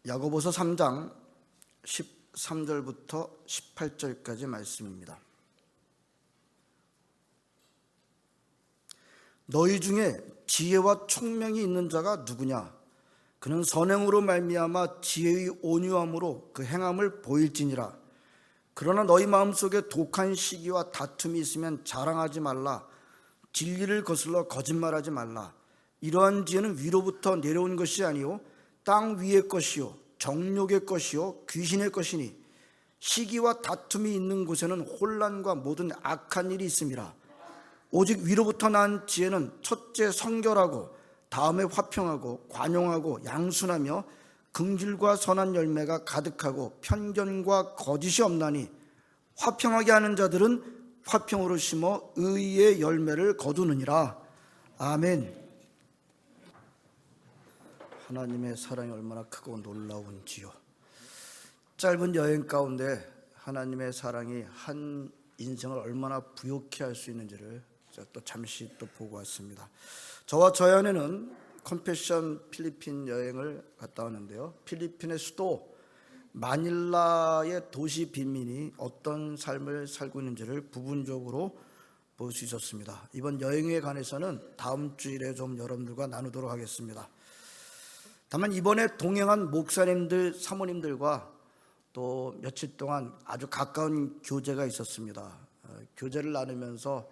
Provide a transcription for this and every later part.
야고보서 3장 13절부터 18절까지 말씀입니다. 너희 중에 지혜와 총명이 있는 자가 누구냐? 그는 선행으로 말미암아 지혜의 온유함으로 그 행함을 보일지니라. 그러나 너희 마음속에 독한 시기와 다툼이 있으면 자랑하지 말라. 진리를 거슬러 거짓말하지 말라. 이러한 지혜는 위로부터 내려온 것이 아니요 땅 위의 것이요 정욕의 것이요 귀신의 것이니 시기와 다툼이 있는 곳에는 혼란과 모든 악한 일이 있음이라. 오직 위로부터 난 지혜는 첫째 성결하고 다음에 화평하고 관용하고 양순하며 긍휼과 선한 열매가 가득하고 편견과 거짓이 없나니 화평하게 하는 자들은 화평으로 심어 의의 열매를 거두느니라. 아멘. 하나님의 사랑이 얼마나 크고 놀라운지요. 짧은 여행 가운데 하나님의 사랑이 한 인생을 얼마나 부욕케 할 수 있는지를 또 잠시 또 보고 왔습니다. 저와 저희 아내는 컴패션 필리핀 여행을 갔다 왔는데요. 필리핀의 수도 마닐라의 도시 빈민이 어떤 삶을 살고 있는지를 부분적으로 볼 수 있었습니다. 이번 여행에 관해서는 다음 주일에 좀 여러분들과 나누도록 하겠습니다. 다만 이번에 동행한 목사님들, 사모님들과 또 며칠 동안 아주 가까운 교제가 있었습니다. 교제를 나누면서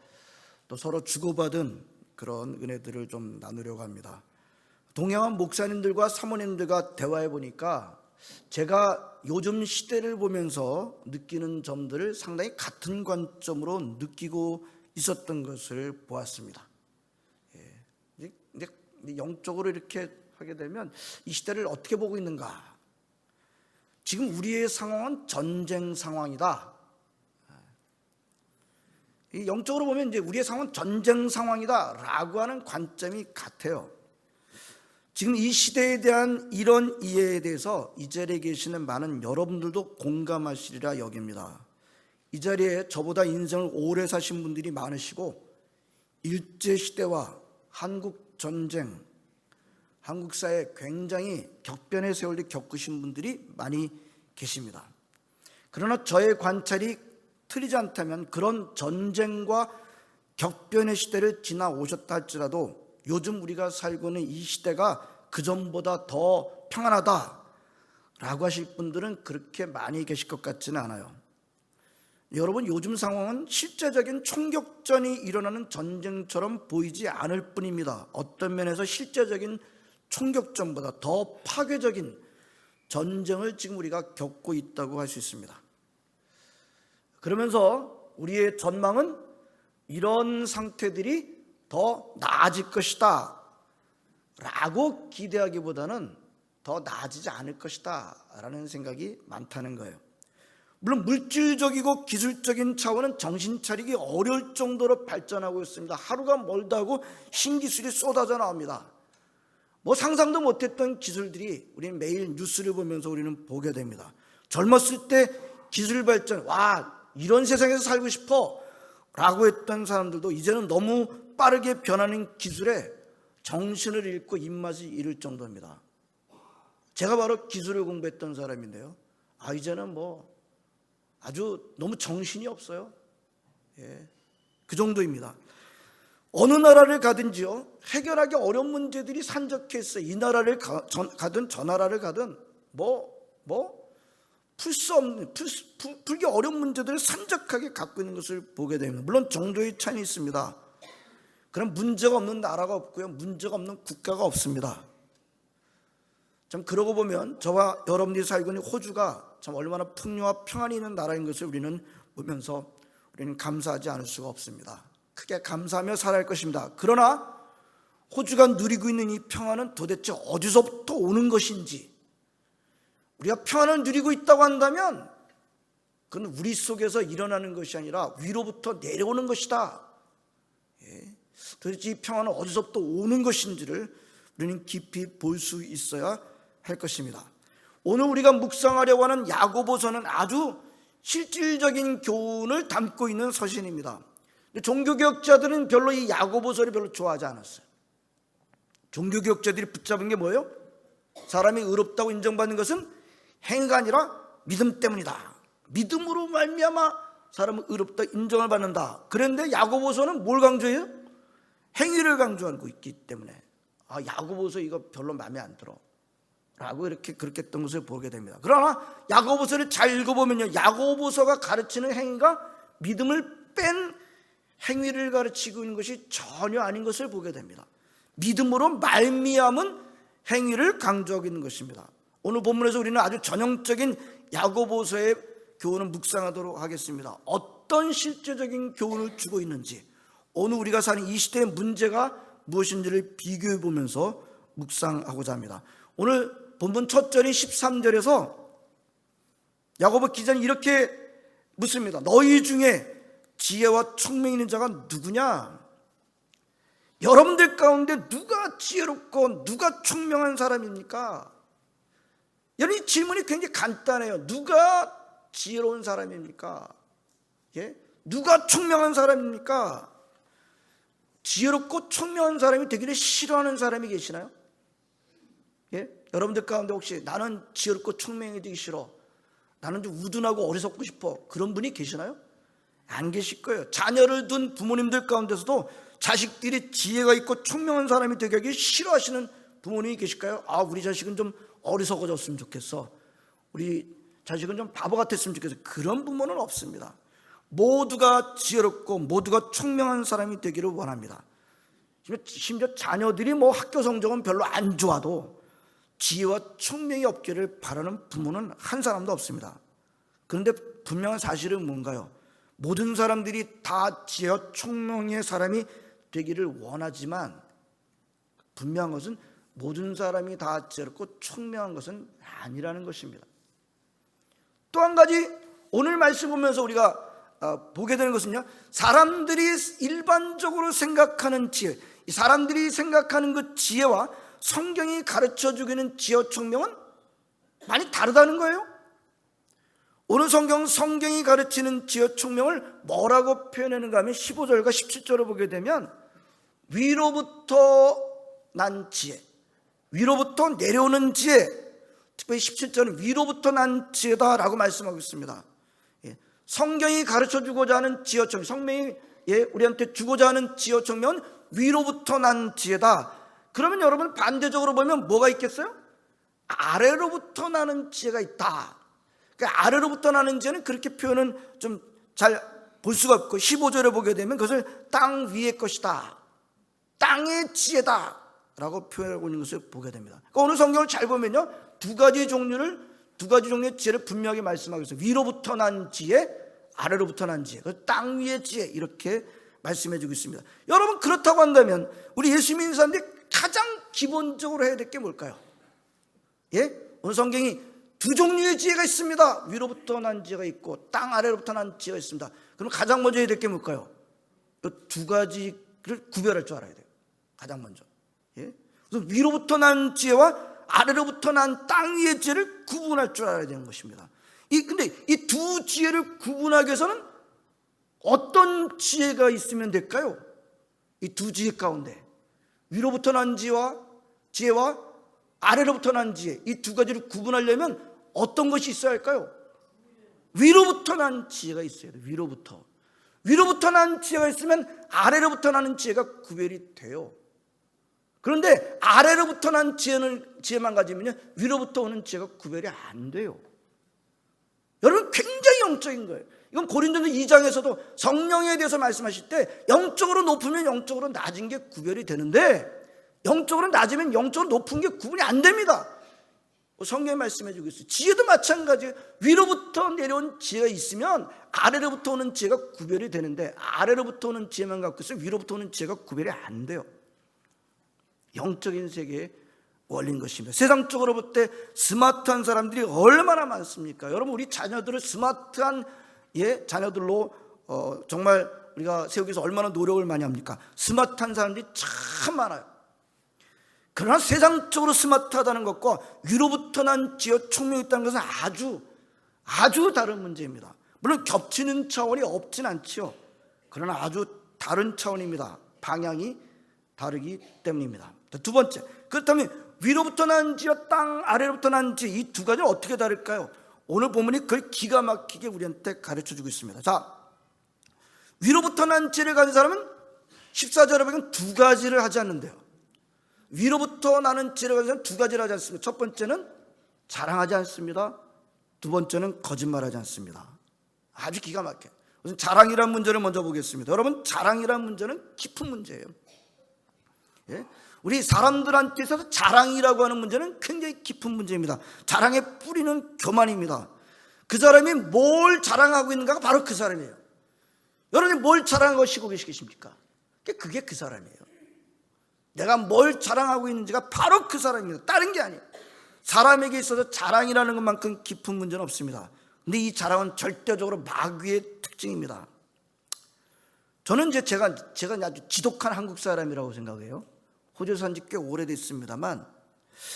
또 서로 주고받은 그런 은혜들을 좀 나누려고 합니다. 동행한 목사님들과 사모님들과 대화해 보니까 제가 요즘 시대를 보면서 느끼는 점들을 상당히 같은 관점으로 느끼고 있었던 것을 보았습니다. 이제 영적으로 이렇게 하게 되면 이 시대를 어떻게 보고 있는가? 지금 우리의 상황은 전쟁 상황이다. 영적으로 보면 이제 우리의 상황은 전쟁 상황이다라고 하는 관점이 같아요. 지금 이 시대에 대한 이런 이해에 대해서 이 자리에 계시는 많은 여러분들도 공감하시리라 여깁니다. 이 자리에 저보다 인생을 오래 사신 분들이 많으시고 일제시대와 한국전쟁, 한국 사회에 굉장히 격변의 세월을 겪으신 분들이 많이 계십니다. 그러나 저의 관찰이 틀리지 않다면 그런 전쟁과 격변의 시대를 지나오셨다 할지라도 요즘 우리가 살고 있는 이 시대가 그전보다 더 평안하다라고 하실 분들은 그렇게 많이 계실 것 같지는 않아요. 여러분, 요즘 상황은 실제적인 총격전이 일어나는 전쟁처럼 보이지 않을 뿐입니다. 어떤 면에서 실제적인 총격전보다 더 파괴적인 전쟁을 지금 우리가 겪고 있다고 할 수 있습니다. 그러면서 우리의 전망은 이런 상태들이 더 나아질 것이다 라고 기대하기보다는 더 나아지지 않을 것이다 라는 생각이 많다는 거예요. 물론 물질적이고 기술적인 차원은 정신 차리기 어려울 정도로 발전하고 있습니다. 하루가 멀다 하고 신기술이 쏟아져 나옵니다. 뭐 상상도 못했던 기술들이 우리는 매일 뉴스를 보면서 우리는 보게 됩니다. 젊었을 때 기술 발전, 와 이런 세상에서 살고 싶어 라고 했던 사람들도 이제는 너무 빠르게 변하는 기술에 정신을 잃고 입맛을 잃을 정도입니다. 제가 바로 기술을 공부했던 사람인데요. 이제는 뭐 아주 너무 정신이 없어요. 그 정도입니다. 어느 나라를 가든지요, 해결하기 어려운 문제들이 산적해 있어요. 이 나라를 가든 저 나라를 가든 풀기 어려운 문제들을 산적하게 갖고 있는 것을 보게 됩니다. 물론 정도의 차이는 있습니다. 그럼 문제가 없는 나라가 없고요, 문제가 없는 국가가 없습니다. 참 그러고 보면 저와 여러분들이 살고 있는 호주가 참 얼마나 풍요와 평안이 있는 나라인 것을 우리는 보면서 우리는 감사하지 않을 수가 없습니다. 크게 감사하며 살아야 할 것입니다. 그러나 호주가 누리고 있는 이 평안은 도대체 어디서부터 오는 것인지, 우리가 평안을 누리고 있다고 한다면 그건 우리 속에서 일어나는 것이 아니라 위로부터 내려오는 것이다. 도대체 이 평안은 어디서부터 오는 것인지를 우리는 깊이 볼 수 있어야 할 것입니다. 오늘 우리가 묵상하려고 하는 야고보서는 아주 실질적인 교훈을 담고 있는 서신입니다. 종교개혁자들은 별로 이 야고보서를 별로 좋아하지 않았어요. 종교개혁자들이 붙잡은 게 뭐예요? 사람이 의롭다고 인정받는 것은 행위가 아니라 믿음 때문이다. 믿음으로 말미암아 사람은 의롭다 인정을 받는다. 그런데 야고보서는 뭘 강조해요? 행위를 강조하고 있기 때문에 야고보서 이거 별로 마음에 안 들어 라고 그렇게 했던 것을 보게 됩니다. 그러나 야고보서를 잘 읽어보면요, 야고보서가 가르치는 행위가 믿음을 뺀 행위를 가르치고 있는 것이 전혀 아닌 것을 보게 됩니다. 믿음으로 말미암은 행위를 강조하고 있는 것입니다. 오늘 본문에서 우리는 아주 전형적인 야고보서의 교훈을 묵상하도록 하겠습니다. 어떤 실제적인 교훈을 주고 있는지, 오늘 우리가 사는 이 시대의 문제가 무엇인지를 비교해 보면서 묵상하고자 합니다. 오늘 본문 첫 절인 13절에서 야고보 기자는 이렇게 묻습니다. 너희 중에 지혜와 총명 있는 자가 누구냐? 여러분들 가운데 누가 지혜롭고 누가 총명한 사람입니까? 여러분, 이 질문이 굉장히 간단해요. 누가 지혜로운 사람입니까? 예? 누가 총명한 사람입니까? 지혜롭고 총명한 사람이 되기를 싫어하는 사람이 계시나요? 예? 여러분들 가운데 혹시 나는 지혜롭고 총명이 되기 싫어, 나는 좀 우둔하고 어리석고 싶어, 그런 분이 계시나요? 안 계실 거예요. 자녀를 둔 부모님들 가운데서도 자식들이 지혜가 있고 총명한 사람이 되기 하기 싫어하시는 부모님이 계실까요? 우리 자식은 좀 어리석어졌으면 좋겠어, 우리 자식은 좀 바보 같았으면 좋겠어. 그런 부모는 없습니다. 모두가 지혜롭고 모두가 총명한 사람이 되기를 원합니다. 심지어 자녀들이 학교 성적은 별로 안 좋아도 지혜와 총명이 없기를 바라는 부모는 한 사람도 없습니다. 그런데 분명한 사실은 뭔가요? 모든 사람들이 다 지혜와 총명의 사람이 되기를 원하지만 분명한 것은 모든 사람이 다 지혜롭고 총명한 것은 아니라는 것입니다. 또 한 가지 오늘 말씀 보면서 우리가 보게 되는 것은요, 사람들이 일반적으로 생각하는 지혜, 이 사람들이 생각하는 그 지혜와 성경이 가르쳐주고 있는 지혜와 총명은 많이 다르다는 거예요. 오늘 성경이 가르치는 지혜와 총명을 뭐라고 표현하는가 하면 15절과 17절을 보게 되면 위로부터 난 지혜, 위로부터 내려오는 지혜, 특별히 17절은 위로부터 난 지혜다라고 말씀하고 있습니다. 성경이 가르쳐주고자 하는 지혜와 총명, 성경이 우리한테 주고자 하는 지혜와 총명은 위로부터 난 지혜다. 그러면 여러분, 반대적으로 보면 뭐가 있겠어요? 아래로부터 나는 지혜가 있다. 그러니까 아래로부터 나는 지혜는 그렇게 표현은 좀 잘 볼 수가 없고, 15절에 보게 되면 그것을 땅 위의 것이다, 땅의 지혜다 라고 표현하고 있는 것을 보게 됩니다. 그러니까 오늘 성경을 잘 보면요, 두 가지 종류의 지혜를 분명하게 말씀하고 있어요. 위로부터 난 지혜, 아래로부터 난 지혜, 땅 위의 지혜, 이렇게 말씀해 주고 있습니다. 여러분, 그렇다고 한다면 우리 예수 믿는 사람들이 가장 기본적으로 해야 될 게 뭘까요? 오늘 성경이 두 종류의 지혜가 있습니다. 위로부터 난 지혜가 있고 땅 아래로부터 난 지혜가 있습니다. 그럼 가장 먼저 해야 될 게 뭘까요? 이 두 가지를 구별할 줄 알아야 돼요. 가장 먼저. 그래서 위로부터 난 지혜와 아래로부터 난 땅 위의 지혜를 구분할 줄 알아야 되는 것입니다. 근데 이 두 지혜를 구분하기 위해서는 어떤 지혜가 있으면 될까요? 이 두 지혜 가운데 위로부터 난 지혜와 아래로부터 난 지혜, 이 두 가지를 구분하려면 어떤 것이 있어야 할까요? 위로부터 난 지혜가 있어야 돼요. 위로부터 난 지혜가 있으면 아래로부터 나는 지혜가 구별이 돼요. 그런데 아래로부터 난 지혜만 가지면 위로부터 오는 지혜가 구별이 안 돼요. 여러분, 굉장히 영적인 거예요. 이건 고린도서 2장에서도 성령에 대해서 말씀하실 때 영적으로 높으면 영적으로 낮은 게 구별이 되는데, 영적으로 낮으면 영적으로 높은 게 구분이 안 됩니다. 성경이 말씀해 주고 있어요. 지혜도 마찬가지예요. 위로부터 내려온 지혜가 있으면 아래로부터 오는 지혜가 구별이 되는데, 아래로부터 오는 지혜만 갖고 있어요. 위로부터 오는 지혜가 구별이 안 돼요. 영적인 세계의 원리인 것입니다. 세상적으로 볼 때 스마트한 사람들이 얼마나 많습니까? 여러분, 우리 자녀들을 스마트한 자녀들로 정말 우리가 세우기 위해서 얼마나 노력을 많이 합니까? 스마트한 사람들이 참 많아요. 그러나 세상적으로 스마트하다는 것과 위로부터 난 지혜와 총명이 있다는 것은 아주 다른 문제입니다. 물론 겹치는 차원이 없진 않지요. 그러나 아주 다른 차원입니다. 방향이 다르기 때문입니다. 두 번째, 그렇다면 위로부터 난 지와 땅 아래로부터 난 지, 이 두 가지는 어떻게 다를까요? 오늘 본문이 그걸 기가 막히게 우리한테 가르쳐주고 있습니다. 자, 위로부터 난 지를 가진 사람은 14절에 보면 두 가지를 하지 않는데요. 위로부터 나는 지를 가진 사람은 두 가지를 하지 않습니다. 첫 번째는 자랑하지 않습니다. 두 번째는 거짓말하지 않습니다. 아주 기가 막혀요. 우선 자랑이라는 문제를 먼저 보겠습니다. 여러분, 자랑이라는 문제는 깊은 문제예요. 예? 우리 사람들한테 있어서 자랑이라고 하는 문제는 굉장히 깊은 문제입니다. 자랑의 뿌리는 교만입니다. 그 사람이 뭘 자랑하고 있는가가 바로 그 사람이에요. 여러분이 뭘 자랑하고 계십니까? 그게 그 사람이에요. 내가 뭘 자랑하고 있는지가 바로 그 사람입니다. 다른 게 아니에요. 사람에게 있어서 자랑이라는 것만큼 깊은 문제는 없습니다. 근데 이 자랑은 절대적으로 마귀의 특징입니다. 저는 이제 제가 아주 지독한 한국 사람이라고 생각해요. 호주에 산 지 꽤 오래됐습니다만,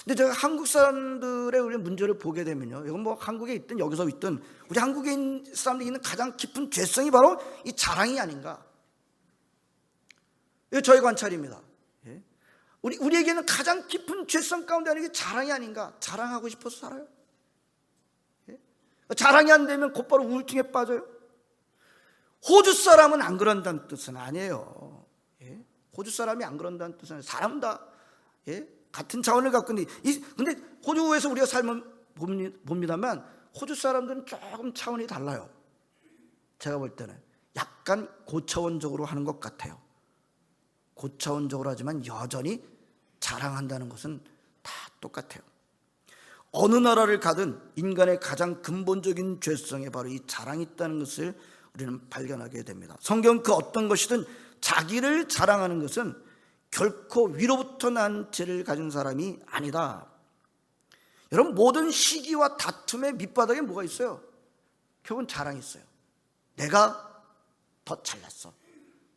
근데 제가 한국 사람들의 우리 문제를 보게 되면요, 이건 뭐 한국에 있든 여기서 있든 우리 한국에 있는 사람들이 있는 가장 깊은 죄성이 바로 이 자랑이 아닌가. 이거 저의 관찰입니다. 예? 우리에게는 가장 깊은 죄성 가운데 하는 게 자랑이 아닌가. 자랑하고 싶어서 살아요. 예? 자랑이 안 되면 곧바로 우울증에 빠져요. 호주 사람은 안 그런다는 뜻은 아니에요. 예? 호주 사람이 안 그런다는 뜻은 아니에요. 사람 다 같은 차원을 갖고 있는데, 근데 호주에서 우리가 살면 봅니다만 호주 사람들은 조금 차원이 달라요. 제가 볼 때는 약간 고차원적으로 하는 것 같아요. 고차원적으로 하지만 여전히 자랑한다는 것은 다 똑같아요. 어느 나라를 가든 인간의 가장 근본적인 죄성에 바로 이 자랑이 있다는 것을 우리는 발견하게 됩니다. 성경 그 어떤 것이든 자기를 자랑하는 것은 결코 위로부터 난 죄를 가진 사람이 아니다. 여러분, 모든 시기와 다툼의 밑바닥에 뭐가 있어요? 결국은 자랑이 있어요. 내가 더 잘났어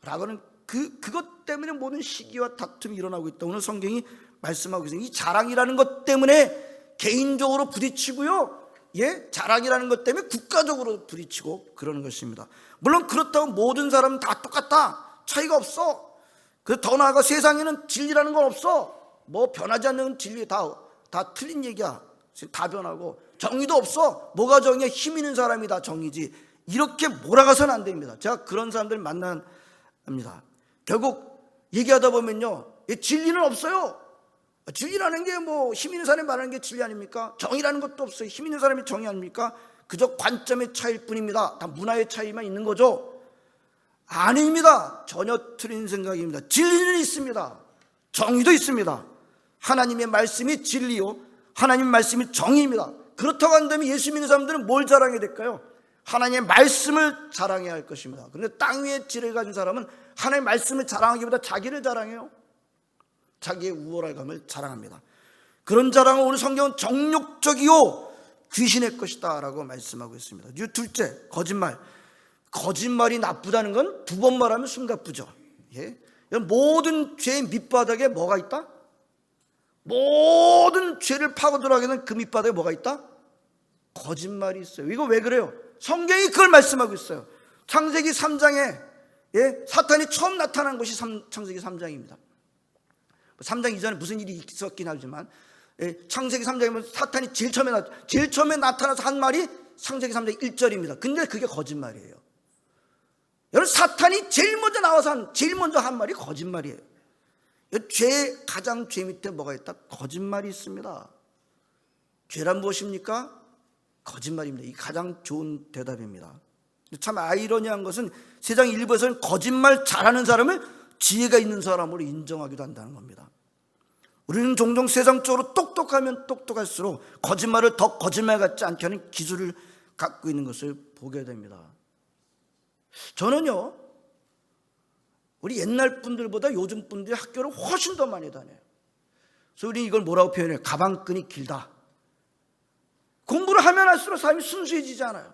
라고는 그것 때문에 모든 시기와 다툼이 일어나고 있다. 오늘 성경이 말씀하고 있어요. 이 자랑이라는 것 때문에 개인적으로 부딪히고요, 자랑이라는 것 때문에 국가적으로 부딪히고 그러는 것입니다. 물론 그렇다고 모든 사람은 다 똑같다, 차이가 없어. 더 나아가 세상에는 진리라는 건 없어. 뭐 변하지 않는 진리 다 틀린 얘기야. 다 변하고. 정의도 없어. 뭐가 정의야? 힘 있는 사람이 다 정의지. 이렇게 몰아가서는 안 됩니다. 제가 그런 사람들 만납니다. 결국 얘기하다 보면요, 진리는 없어요. 진리라는 게 뭐 힘 있는 사람이 말하는 게 진리 아닙니까? 정의라는 것도 없어요. 힘 있는 사람이 정의 아닙니까? 그저 관점의 차이일 뿐입니다. 다 문화의 차이만 있는 거죠. 아닙니다. 전혀 틀린 생각입니다. 진리는 있습니다. 정의도 있습니다. 하나님의 말씀이 진리요, 하나님의 말씀이 정의입니다. 그렇다고 한다면 예수 믿는 사람들은 뭘 자랑해야 될까요? 하나님의 말씀을 자랑해야 할 것입니다. 그런데 땅 위에 지혜를 가진 사람은 하나님의 말씀을 자랑하기보다 자기를 자랑해요. 자기의 우월감을 자랑합니다. 그런 자랑은 오늘 성경은 정욕적이요 귀신의 것이다 라고 말씀하고 있습니다. 둘째, 거짓말. 거짓말이 나쁘다는 건 두 번 말하면 숨가쁘죠. 모든 죄의 밑바닥에 뭐가 있다? 모든 죄를 파고들어가게 되는 그 밑바닥에 뭐가 있다? 거짓말이 있어요. 이거 왜 그래요? 성경이 그걸 말씀하고 있어요. 창세기 3장에 사탄이 처음 나타난 것이 창세기 3장입니다. 3장 이전에 무슨 일이 있었긴 하지만 창세기 3장에 보면 사탄이 제일 처음에 나타나서 한 말이 창세기 3장 1절입니다. 근데 그게 거짓말이에요. 여러분, 사탄이 제일 먼저 한 말이 거짓말이에요. 가장 죄 밑에 뭐가 있다? 거짓말이 있습니다. 죄란 무엇입니까? 거짓말입니다. 이 가장 좋은 대답입니다. 참 아이러니한 것은 세상 일부에서는 거짓말 잘하는 사람을 지혜가 있는 사람으로 인정하기도 한다는 겁니다. 우리는 종종 세상적으로 똑똑하면 똑똑할수록 거짓말을 더 거짓말 같지 않게 하는 기술을 갖고 있는 것을 보게 됩니다. 저는요, 우리 옛날 분들보다 요즘 분들이 학교를 훨씬 더 많이 다녀요. 그래서 우리 이걸 뭐라고 표현해요? 가방끈이 길다. 공부를 하면 할수록 삶이 순수해지지 않아요.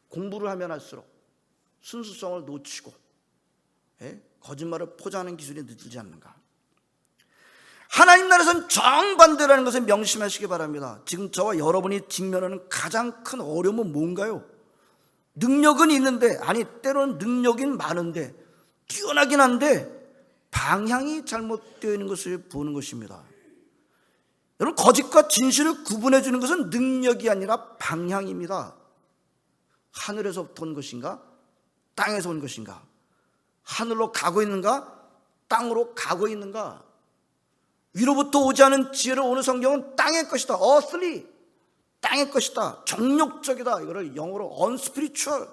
공부를 하면 할수록 순수성을 놓치고 거짓말을 포장하는 기술이 늦지 않는가. 하나님 나라에서는 정반대라는 것을 명심하시기 바랍니다. 지금 저와 여러분이 직면하는 가장 큰 어려움은 뭔가요? 능력은 있는데, 때로는 능력은 많은데, 뛰어나긴 한데 방향이 잘못되어 있는 것을 보는 것입니다. 여러분, 거짓과 진실을 구분해 주는 것은 능력이 아니라 방향입니다. 하늘에서부터 온 것인가? 땅에서 온 것인가? 하늘로 가고 있는가? 땅으로 가고 있는가? 위로부터 오지 않은 지혜를 오늘 성경은 땅의 것이다. earthly, 땅의 것이다. 정욕적이다. 이거를 영어로 unspiritual,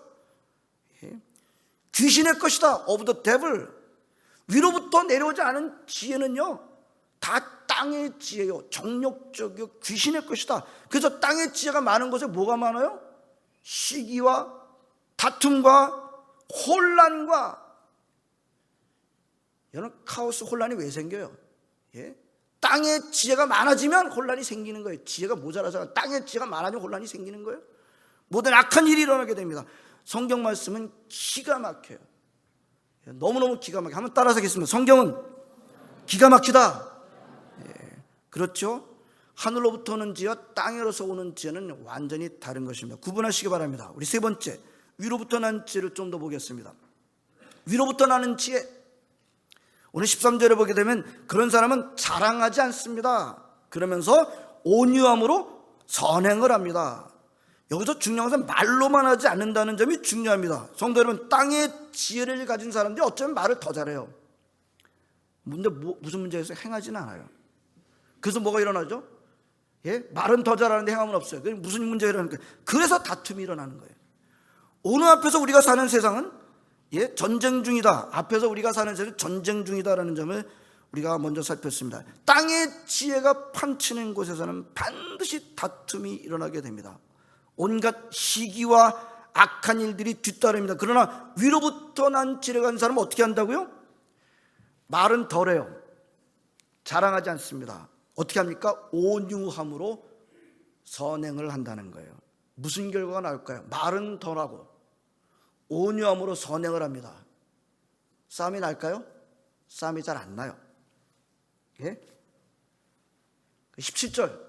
귀신의 것이다. of the devil. 위로부터 내려오지 않은 지혜는요, 다 땅의 지혜요. 정욕적이요. 귀신의 것이다. 그래서 땅의 지혜가 많은 곳에 뭐가 많아요? 시기와 다툼과 혼란과, 여러분, 카오스, 혼란이 왜 생겨요? 땅의 지혜가 많아지면 혼란이 생기는 거예요. 지혜가 모자라서 땅의 지혜가 많아지면 혼란이 생기는 거예요. 모든 악한 일이 일어나게 됩니다. 성경 말씀은 기가 막혀요. 너무너무 기가 막혀요. 한번 따라서 하겠습니다. 성경은 기가 막히다. 그렇죠? 하늘로부터 오는 지혜와 땅에로서 오는 지혜는 완전히 다른 것입니다. 구분하시기 바랍니다. 우리 세 번째, 위로부터 난 지혜를 좀 더 보겠습니다. 위로부터 나는 지혜, 오늘 13절에 보게 되면 그런 사람은 자랑하지 않습니다. 그러면서 온유함으로 선행을 합니다. 여기서 중요한 것은 말로만 하지 않는다는 점이 중요합니다. 성도 여러분, 땅의 지혜를 가진 사람들이 어쩌면 말을 더 잘해요. 근데 무슨 문제에서 행하지는 않아요. 그래서 뭐가 일어나죠? 말은 더 잘하는데 행함은 없어요. 무슨 문제가 일어나는 거예요? 그래서 다툼이 일어나는 거예요. 오늘 앞에서 우리가 사는 세상은 전쟁 중이다. 앞에서 우리가 사는 세상은 전쟁 중이다라는 점을 우리가 먼저 살폈습니다. 땅의 지혜가 판치는 곳에서는 반드시 다툼이 일어나게 됩니다. 온갖 시기와 악한 일들이 뒤따릅니다. 그러나 위로부터 난 지혜를 가진 사람은 어떻게 한다고요? 말은 덜해요. 자랑하지 않습니다. 어떻게 합니까? 온유함으로 선행을 한다는 거예요. 무슨 결과가 나올까요? 말은 덜하고 온유함으로 선행을 합니다. 싸움이 날까요? 싸움이 잘 안 나요. 17절,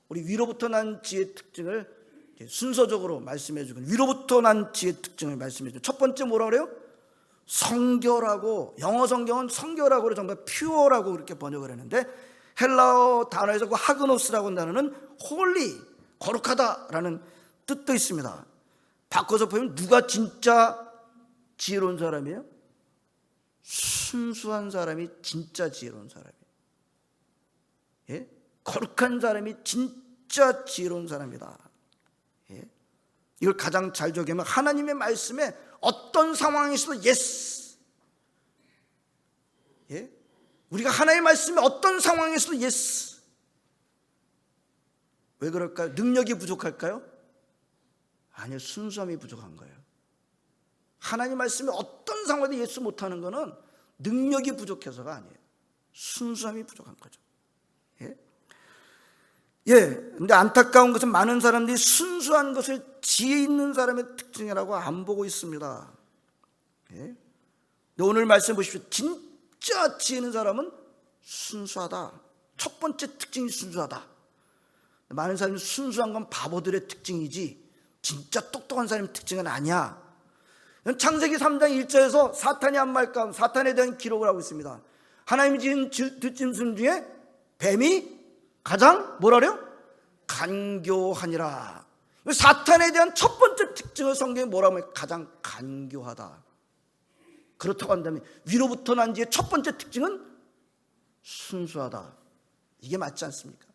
우리 위로부터 난 지혜의 특징을 순서적으로 말씀해 주고, 위로부터 난 지혜의 특징을 말씀해 주고, 첫 번째 뭐라 그래요? 성결하고, 영어 성경은 성결하고 정말 퓨어라고 그렇게 번역을 했는데, 헬라어 단어에서 그 하그노스라고 하는 단어는 홀리, 거룩하다라는 뜻도 있습니다. 바꿔서 보면 누가 진짜 지혜로운 사람이에요? 순수한 사람이 진짜 지혜로운 사람이에요. 거룩한 사람이 진짜 지혜로운 사람이다. 이걸 가장 잘 적용하면 하나님의 말씀에 어떤 상황에서도 예스. 우리가 하나님의 말씀에 어떤 상황에서도 예스. 왜 그럴까요? 능력이 부족할까요? 아니요, 순수함이 부족한 거예요. 하나님 말씀에 어떤 상황에도 예수 못하는 거는 능력이 부족해서가 아니에요. 순수함이 부족한 거죠. 근데 안타까운 것은 많은 사람들이 순수한 것을 지혜 있는 사람의 특징이라고 안 보고 있습니다. 근데 오늘 말씀 보십시오. 진짜 지혜 있는 사람은 순수하다. 첫 번째 특징이 순수하다. 많은 사람이 순수한 건 바보들의 특징이지 진짜 똑똑한 사람의 특징은 아니야. 창세기 3장 1절에서 사탄이 한 말 가운데 사탄에 대한 기록을 하고 있습니다. 하나님이 지은 들짐승 중에 뱀이 가장 뭐라래요? 간교하니라. 사탄에 대한 첫 번째 특징을 성경에 뭐라고 하면 가장 간교하다. 그렇다고 한다면 위로부터 난 지의 첫 번째 특징은 순수하다. 이게 맞지 않습니까?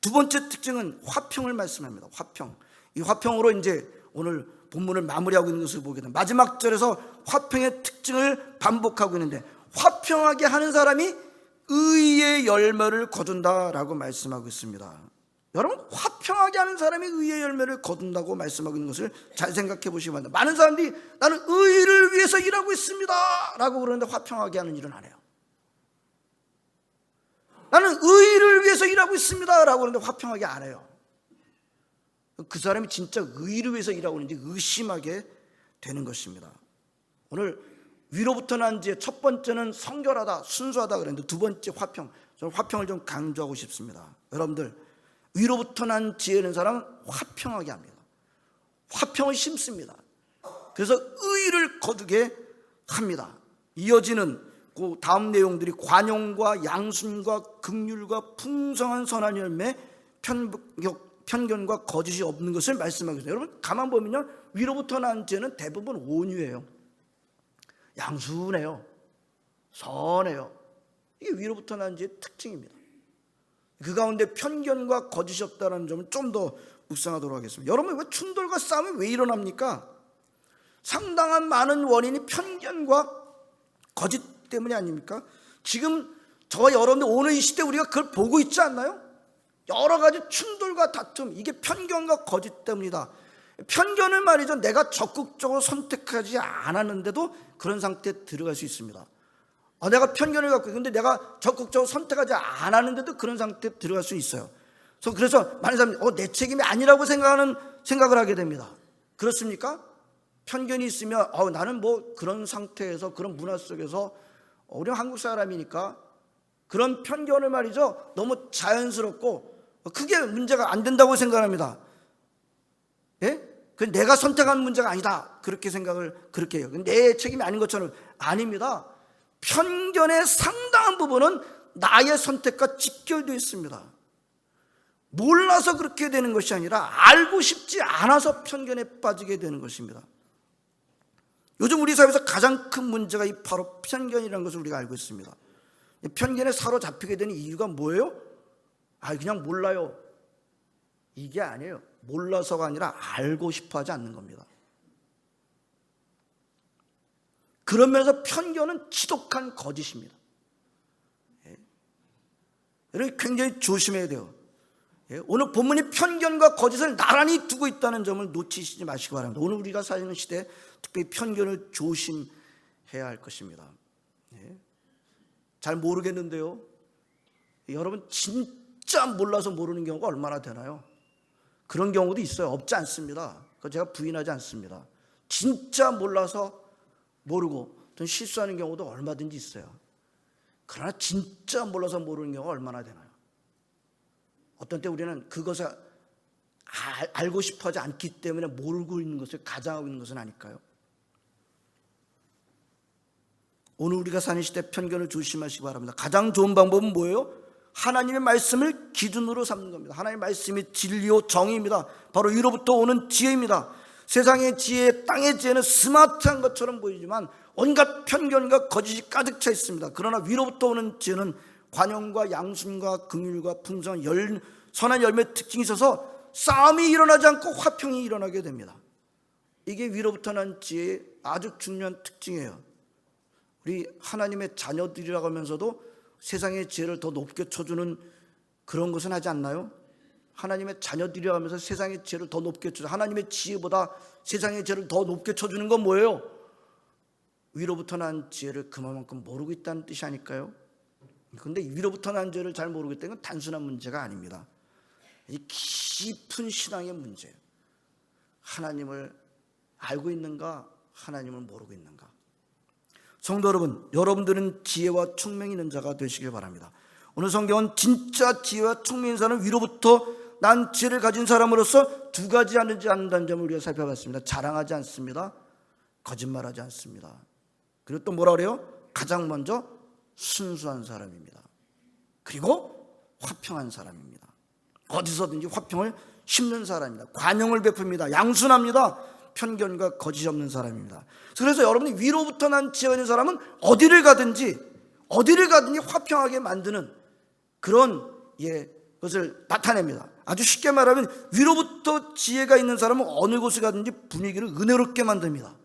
두 번째 특징은 화평을 말씀합니다. 화평. 이 화평으로 이제 오늘 본문을 마무리하고 있는 것을 보게 됩니다. 마지막 절에서 화평의 특징을 반복하고 있는데, 화평하게 하는 사람이 의의 열매를 거둔다라고 말씀하고 있습니다. 여러분, 화평하게 하는 사람이 의의 열매를 거둔다고 말씀하고 있는 것을 잘 생각해 보시기 바랍니다. 많은 사람들이 나는 의를 위해서 일하고 있습니다 라고 그러는데 화평하게 하는 일은 안 해요. 나는 의를 위해서 일하고 있습니다 라고 그러는데 화평하게 안 해요. 그 사람이 진짜 의를 위해서 일하고 있는지 의심하게 되는 것입니다. 오늘 위로부터 난 지혜, 첫 번째는 성결하다, 순수하다 그랬는데 두 번째 화평. 저는 화평을 좀 강조하고 싶습니다. 여러분들, 위로부터 난 지혜는 사람은 화평하게 합니다. 화평을 심습니다. 그래서 의를 거두게 합니다. 이어지는 그 다음 내용들이 관용과 양순과 긍휼과 풍성한 선한 열매, 편견과 거짓이 없는 것을 말씀하고 있습니다. 여러분 가만 보면요, 위로부터 난 죄는 대부분 온유해요, 양순해요, 선해요. 이게 위로부터 난 죄의 특징입니다. 그 가운데 편견과 거짓이 없다는 점을 좀 더 묵상하도록 하겠습니다. 여러분, 왜 충돌과 싸움이 왜 일어납니까? 상당한 많은 원인이 편견과 거짓 때문이 아닙니까? 지금 저와 여러분들 오늘 이 시대 우리가 그걸 보고 있지 않나요? 여러 가지 충돌과 다툼, 이게 편견과 거짓 때문이다. 편견을 말이죠, 내가 적극적으로 선택하지 않았는데도 그런 상태에 들어갈 수 있습니다. 내가 편견을 갖고 있는데 내가 적극적으로 선택하지 않았는데도 그런 상태에 들어갈 수 있어요. 그래서 많은 사람들이 내 책임이 아니라고 생각을 하게 됩니다. 그렇습니까? 편견이 있으면 나는 뭐 그런 상태에서, 그런 문화 속에서, 우리는 한국 사람이니까 그런 편견을 말이죠, 너무 자연스럽고 크게 문제가 안 된다고 생각합니다. 예? 그 내가 선택한 문제가 아니다, 그렇게 생각을 그렇게 해요. 내 책임이 아닌 것처럼. 아닙니다. 편견의 상당한 부분은 나의 선택과 직결되어 있습니다. 몰라서 그렇게 되는 것이 아니라 알고 싶지 않아서 편견에 빠지게 되는 것입니다. 요즘 우리 사회에서 가장 큰 문제가 바로 편견이라는 것을 우리가 알고 있습니다. 편견에 사로잡히게 되는 이유가 뭐예요? 그냥 몰라요, 이게 아니에요. 몰라서가 아니라 알고 싶어 하지 않는 겁니다. 그러면서 편견은 지독한 거짓입니다. 여러분 굉장히 조심해야 돼요. 오늘 본문이 편견과 거짓을 나란히 두고 있다는 점을 놓치시지 마시기 바랍니다. 오늘 우리가 사는 시대에 특별히 편견을 조심해야 할 것입니다. 잘 모르겠는데요, 여러분 진짜 몰라서 모르는 경우가 얼마나 되나요? 그런 경우도 있어요. 없지 않습니다. 그거 제가 부인하지 않습니다. 진짜 몰라서 모르고 좀 실수하는 경우도 얼마든지 있어요. 그러나 진짜 몰라서 모르는 경우가 얼마나 되나요? 어떤 때 우리는 그것을 알고 싶어하지 않기 때문에 모르고 있는 것을 가장하고 있는 것은 아닐까요? 오늘 우리가 사는 시대 편견을 조심하시기 바랍니다. 가장 좋은 방법은 뭐예요? 하나님의 말씀을 기준으로 삼는 겁니다. 하나님의 말씀이 진리요 정의입니다. 바로 위로부터 오는 지혜입니다. 세상의 지혜, 땅의 지혜는 스마트한 것처럼 보이지만 온갖 편견과 거짓이 가득 차 있습니다. 그러나 위로부터 오는 지혜는 관용과 양순과 긍휼과 풍성한 선한 열매의 특징이 있어서 싸움이 일어나지 않고 화평이 일어나게 됩니다. 이게 위로부터 난 지혜의 아주 중요한 특징이에요. 우리 하나님의 자녀들이라고 하면서도 세상의 지혜를 더 높게 쳐주는 그런 것은 하지 않나요? 하나님의 자녀들이라고 하면서 세상의 지혜를 더 높게 쳐주는, 하나님의 지혜보다 세상의 지혜를 더 높게 쳐주는 건 뭐예요? 위로부터 난 지혜를 그만큼 모르고 있다는 뜻이 아닐까요? 그런데 위로부터 난 지혜를 잘 모르고 있다는 건 단순한 문제가 아닙니다. 이 깊은 신앙의 문제예요. 하나님을 알고 있는가, 하나님을 모르고 있는가. 성도 여러분, 여러분들은 지혜와 총명이 있는 자가 되시길 바랍니다. 오늘 성경은 진짜 지혜와 총명이 있는 사람은 위로부터 난 지혜를 가진 사람으로서 두 가지 하는지 않는다는 점을 우리가 살펴봤습니다. 자랑하지 않습니다. 거짓말하지 않습니다. 그리고 또 뭐라 그래요? 가장 먼저 순수한 사람입니다. 그리고 화평한 사람입니다. 어디서든지 화평을 심는 사람입니다. 관용을 베풉니다. 양순합니다. 편견과 거짓이 없는 사람입니다. 그래서 여러분이 위로부터 난 지혜가 있는 사람은 어디를 가든지 화평하게 만드는 그런 것을 나타냅니다. 아주 쉽게 말하면 위로부터 지혜가 있는 사람은 어느 곳에 가든지 분위기를 은혜롭게 만듭니다.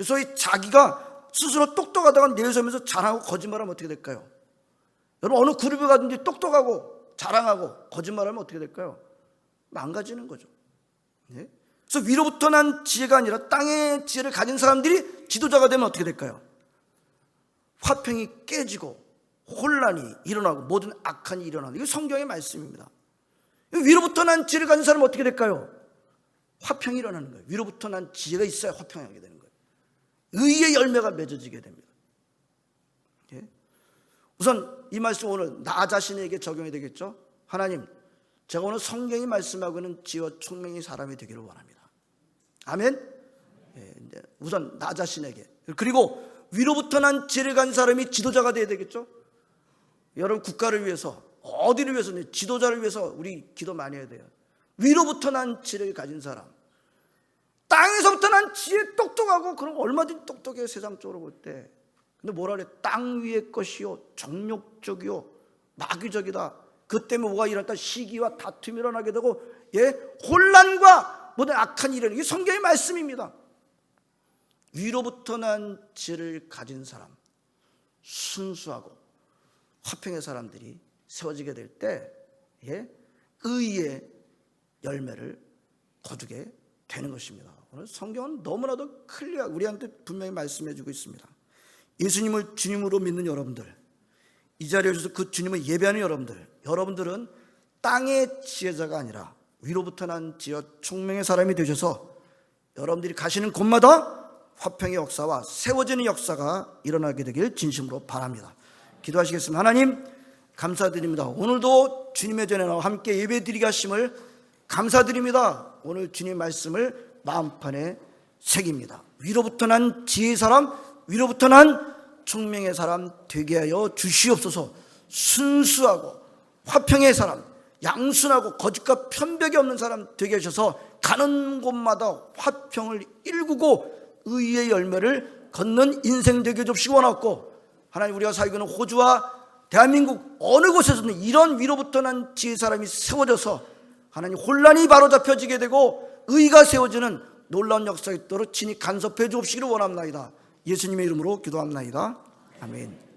소위 자기가 스스로 똑똑하다가 내세우면서 자랑하고 거짓말하면 어떻게 될까요? 여러분 어느 그룹에 가든지 똑똑하고 자랑하고 거짓말하면 어떻게 될까요? 망가지는 거죠. 네? 그래서 위로부터 난 지혜가 아니라 땅의 지혜를 가진 사람들이 지도자가 되면 어떻게 될까요? 화평이 깨지고 혼란이 일어나고 모든 악한이 일어나는, 이게 성경의 말씀입니다. 위로부터 난 지혜를 가진 사람은 어떻게 될까요? 화평이 일어나는 거예요. 위로부터 난 지혜가 있어야 화평하게 되는 거예요. 의의 열매가 맺어지게 됩니다. 우선 이 말씀 오늘 나 자신에게 적용이 되겠죠. 하나님, 제가 오늘 성경이 말씀하고 있는 지혜와 총명의 사람이 되기를 원합니다. 아멘. 우선 나 자신에게, 그리고 위로부터 난 지혜를 가진 사람이 지도자가 돼야 되겠죠. 여러분, 국가를 위해서, 어디를 위해서, 지도자를 위해서 우리 기도 많이 해야 돼요. 위로부터 난 지혜를 가진 사람, 땅에서부터 난 지혜 똑똑하고, 그럼 얼마든지 똑똑해요, 세상적으로 볼 때. 근데 뭐라 그래? 땅 위의 것이요, 정욕적이요, 마귀적이다. 그 때문에 뭐가 일어났다? 시기와 다툼이 일어나게 되고, 혼란과 모든 악한 일이 일어나게. 이게 성경의 말씀입니다. 위로부터 난 지혜를 가진 사람, 순수하고 화평의 사람들이 세워지게 될 때 의의 열매를 거두게 되는 것입니다. 오늘 성경은 너무나도 클리어, 우리한테 분명히 말씀해 주고 있습니다. 예수님을 주님으로 믿는 여러분들, 이 자리에 오셔서 그 주님을 예배하는 여러분들은 땅의 지혜자가 아니라 위로부터 난 지혜와 총명의 사람이 되셔서 여러분들이 가시는 곳마다 화평의 역사와 세워지는 역사가 일어나게 되길 진심으로 바랍니다. 기도하시겠습니다. 하나님, 감사드립니다. 오늘도 주님의 전에 나와 함께 예배드리게 하심을 감사드립니다. 오늘 주님 말씀을 마음판에 새깁니다. 위로부터 난 지혜의 사람, 위로부터 난 총명의 사람 되게 하여 주시옵소서. 순수하고 화평의 사람, 양순하고 거짓과 편벽이 없는 사람 되게 하셔서 가는 곳마다 화평을 일구고 의의 열매를 걷는 인생 되게 줍시기 원하고, 하나님, 우리가 살고 있는 호주와 대한민국 어느 곳에서든 이런 위로부터 난 지혜의 사람이 세워져서 하나님, 혼란이 바로잡혀지게 되고 의가 세워지는 놀라운 역사가 있도록 친히 간섭해 주옵시기를 원합나이다. 예수님의 이름으로 기도합나이다. 아멘.